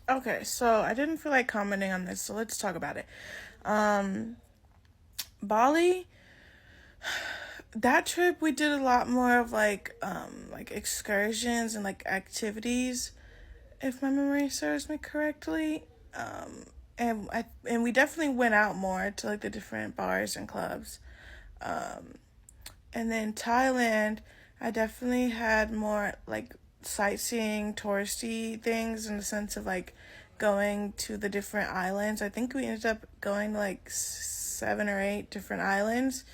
Okay, so I didn't feel like commenting on this, so let's talk about it. Um, Bali, that trip we did a lot more of like excursions and like activities, if my memory serves me correctly. And we definitely went out more to like the different bars and clubs. And then Thailand, I definitely had more like sightseeing, touristy things in the sense of like going to the different islands. I think we ended up going to like 7 or 8 different islands.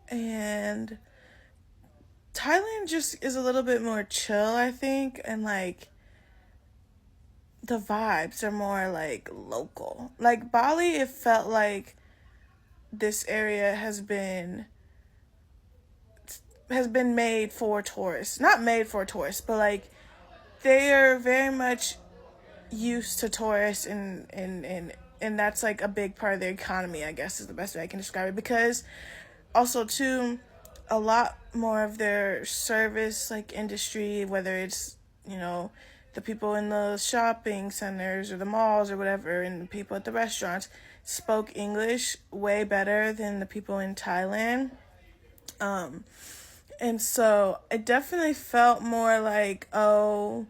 And Thailand just is a little bit more chill, I think, and like the vibes are more like local. Like Bali, it felt like this area has been made for tourists. Not made for tourists, but like they are very much used to tourists, and that's like a big part of their economy, I guess is the best way I can describe it. Because also too, a lot more of their service like industry, whether it's, you know, the people in the shopping centers or the malls or whatever, and the people at the restaurants spoke English way better than the people in Thailand. And so it definitely felt more like, oh,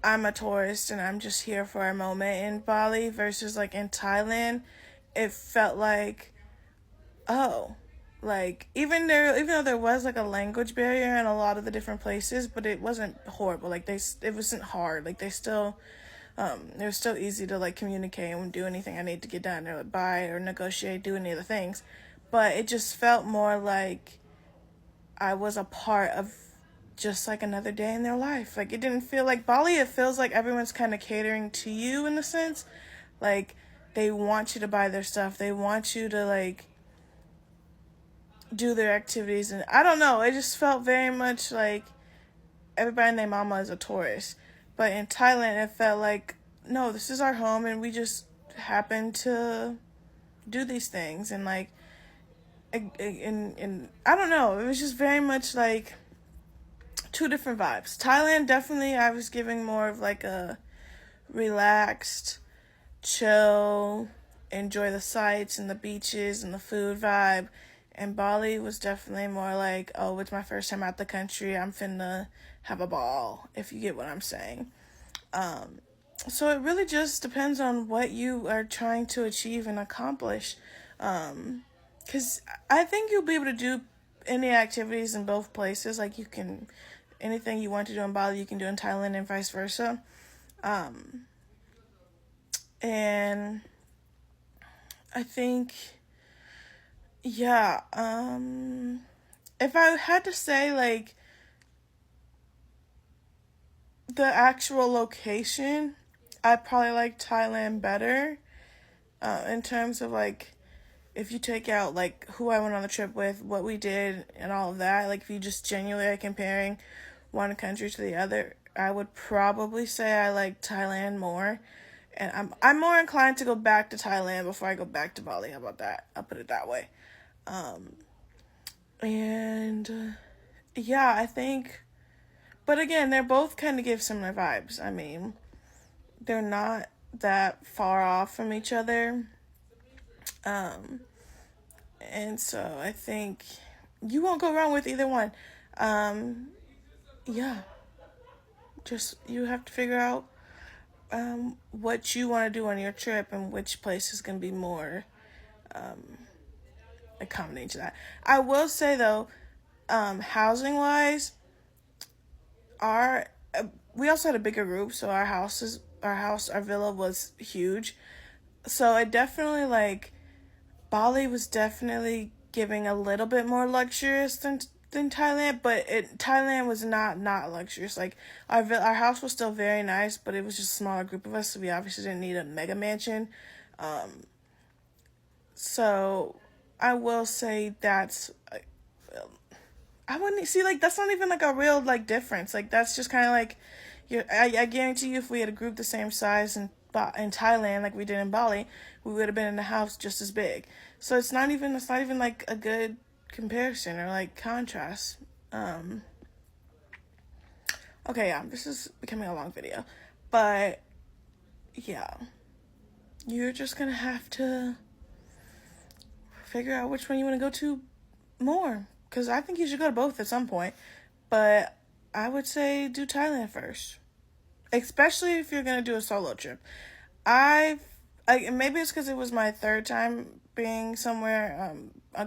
I'm a tourist and I'm just here for a moment in Bali versus like in Thailand. It felt like, oh, like even though there was like a language barrier in a lot of the different places, but it wasn't horrible. Like it wasn't hard. Like it was still easy to like communicate and do anything I need to get done or like, buy or negotiate, do any of the things. But it just felt more like I was a part of just like another day in their life. Like it didn't feel like Bali, it feels like everyone's kind of catering to you in a sense. Like they want you to buy their stuff. They want you to like do their activities, and I don't know, it just felt very much like everybody and their mama is a tourist. But in Thailand it felt like, no, this is our home and we just happen to do these things and like and I don't know, it was just very much like two different vibes. Thailand, definitely, I was giving more of like a relaxed, chill, enjoy the sights and the beaches and the food vibe. And Bali was definitely more like, oh, it's my first time out the country. I'm finna have a ball, if you get what I'm saying. So it really just depends on what you are trying to achieve and accomplish. Because I think you'll be able to do any activities in both places. Like you can, anything you want to do in Bali, you can do in Thailand and vice versa. And I think, yeah, if I had to say like the actual location, I probably like Thailand better. In terms of like, if you take out like who I went on the trip with, what we did, and all of that, like if you just genuinely are comparing one country to the other, I would probably say I like Thailand more. And I'm more inclined to go back to Thailand before I go back to Bali. How about that? I'll put it that way. And yeah, I think. But again, they're both kind of give similar vibes. I mean, they're not that far off from each other. Um, and so I think you won't go wrong with either one. Um, yeah, just you have to figure out what you want to do on your trip and which place is going to be more accommodating to that. I will say though, housing wise, our we also had a bigger group, so our villa was huge. So I definitely like Bali was definitely giving a little bit more luxurious than Thailand, but Thailand was not luxurious. Like our house was still very nice, but it was just a smaller group of us, so we obviously didn't need a mega mansion. So I will say that's I wouldn't see like that's not even like a real like difference. Like that's just kind of like I guarantee you, if we had a group the same size in Thailand like we did in Bali, we would have been in the house just as big. So it's not even like a good comparison or like contrast. Okay, yeah, this is becoming a long video, But yeah, you're just gonna have to figure out which one you want to go to more. Because I think you should go to both at some point. But I would say do Thailand first, especially if you're gonna do a solo trip. Maybe it's because it was my third time being somewhere,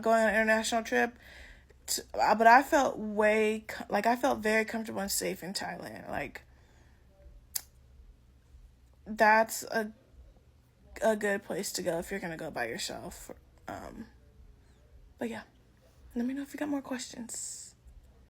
going on an international trip. But I felt I felt very comfortable and safe in Thailand. Like that's a good place to go if you're gonna go by yourself. But yeah, let me know if you got more questions.